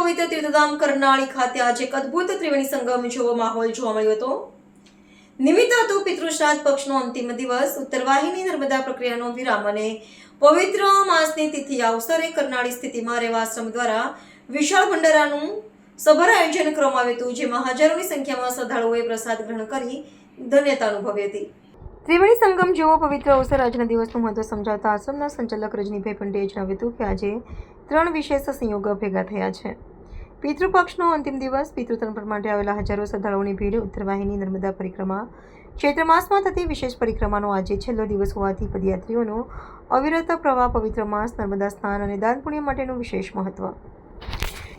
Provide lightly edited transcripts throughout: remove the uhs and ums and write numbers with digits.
પવિત્ર તીર્થધામ કરનાળી ખાતે આજે એક અદ્ભુત ત્રિવેણી સંગમ જેવો માહોલ જોવા મળ્યો હતો. નિમિત્ત હતું પિતૃશ્રાદ્ધ પક્ષનો અંતિમ દિવસ, ઉત્તરવાહિની નર્મદા પ્રક્રિયાનો વિરામ અને પવિત્ર માસની તિથિ અવસરે કરનાળી સ્થિતિમાં રહેવા આશ્રમ દ્વારા વિશાળ ભંડારાનું સભર આયોજન કરવામાં આવ્યું હતું, જેમાં હજારોની સંખ્યામાં શ્રદ્ધાળુઓએ પ્રસાદ ગ્રહણ કરી ધન્યતા અનુભવી હતી. ત્રિવેણી સંગમ જેવો પવિત્ર અવસર આજના દિવસનું મહત્વ સમજાવતા આશ્રમના સંચાલક રજનીભાઈ પંડ્યાએ જણાવ્યું હતું કે આજે 3 વિશેષ સંયોગો ભેગા થયા છે. પિતૃપક્ષનો અંતિમ દિવસ, પિતૃતર્પણ માટે આવેલા હજારો શ્રદ્ધાળુઓની ભીડ, ઉત્તરવાહિની નર્મદા પરિક્રમા, ચૈત્ર માસમાં થતી વિશેષ પરિક્રમાનો આજે છેલ્લો દિવસ હોવાથી પદયાત્રીઓનો અવિરત પ્રવાહ, પવિત્ર માસ, નર્મદા સ્નાન અને દાન પુણ્ય માટેનું વિશેષ મહત્વ.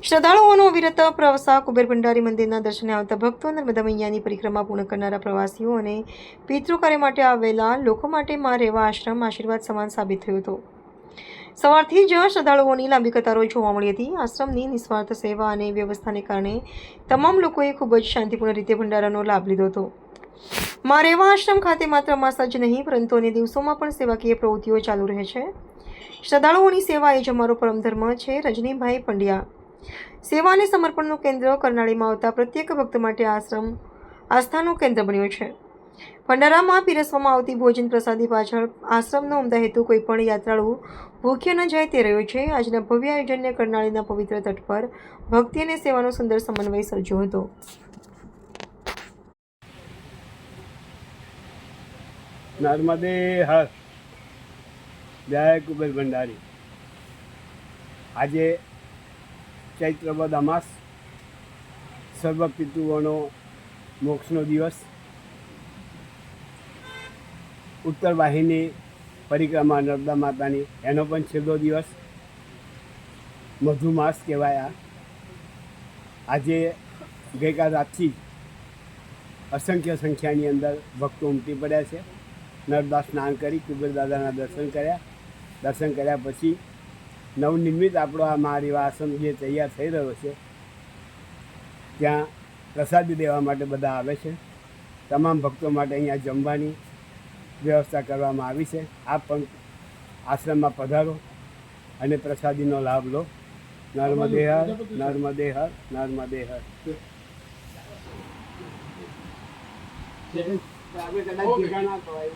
શ્રદ્ધાળુઓનો અવિરત પ્રવાસ, કુબેર ભંડારી મંદિરના દર્શને આવતા ભક્તો, નર્મદા મૈયાની પરિક્રમા પૂર્ણ કરનારા પ્રવાસીઓ અને પિતૃ કાર્ય માટે આવેલા લોકો માટે માં રેવા આશ્રમ આશીર્વાદ સમાન સાબિત થયો હતો. સવારથી જ શ્રદ્ધાળુઓની લાંબી કતારો જોવા મળી હતી. આશ્રમની નિસ્વાર્થ સેવા અને વ્યવસ્થાને કારણે તમામ લોકોએ ખૂબ જ શાંતિપૂર્ણ રીતે ભંડારાનો લાભ લીધો હતો. માં રેવા આશ્રમ ખાતે માત્ર માસ જ નહીં પરંતુ અન્ય દિવસોમાં પણ સેવાકીય પ્રવૃત્તિઓ ચાલુ રહે છે. શ્રદ્ધાળુઓની સેવા એ જ અમારો પરમ ધર્મ છે. રજનીભાઈ પંડ્યા. સેવા અને સમર્પણનું કેન્દ્ર કરનાળીમાં આવતા પ્રત્યેક ભક્ત માટે આશ્રમ આસ્થાનું કેન્દ્ર બન્યો છે. ભંડારામાં પીરસવામાં આવતી ભોજન પ્રસાદી પાછળ આશ્રમનો ઉમદા હેતુ કોઈ પણ યાત્રાળુ ભૂખ્યો ન જાય તે રહ્યો છે. આજના ભવ્ય આયોજનને કરનાળીના પવિત્ર તટ પર ભક્તિ અને સેવાનો સુંદર સમન્વય સર્જ્યો હતો. નર્મદે હર. જય કુબેર ભંડારી. આજે ચૈત્ર વદ અમાસ, સર્વ પિતૃઓનો મોક્ષનો દિવસ, ઉત્તર વાહિની પરિક્રમા નર્મદા માતાની એનો પણ છેલ્લો દિવસ, મધુમાસ કહેવાય. આજે ગઈકાલ રાતથી અસંખ્ય સંખ્યાની અંદર ભક્તો ઉમટી પડ્યા છે. નર્મદા સ્નાન કરી કુબેર દાદાના દર્શન કર્યા પછી નવનિર્મિત આપણો આ મહારેવા આશ્રમ જે તૈયાર થઈ રહ્યો છે ત્યાં પ્રસાદી દેવા માટે બધા આવે છે. તમામ ભક્તો માટે અહીંયા જમવાની વ્યવસ્થા કરવામાં આવી છે. આપ પણ આશ્રમમાં પધારો અને પ્રસાદીનો લાભ લો. નર્મદે હર, નર્મદે હર, નર્મદે હર. આપણે કદાચ ભેગા ના થવાય.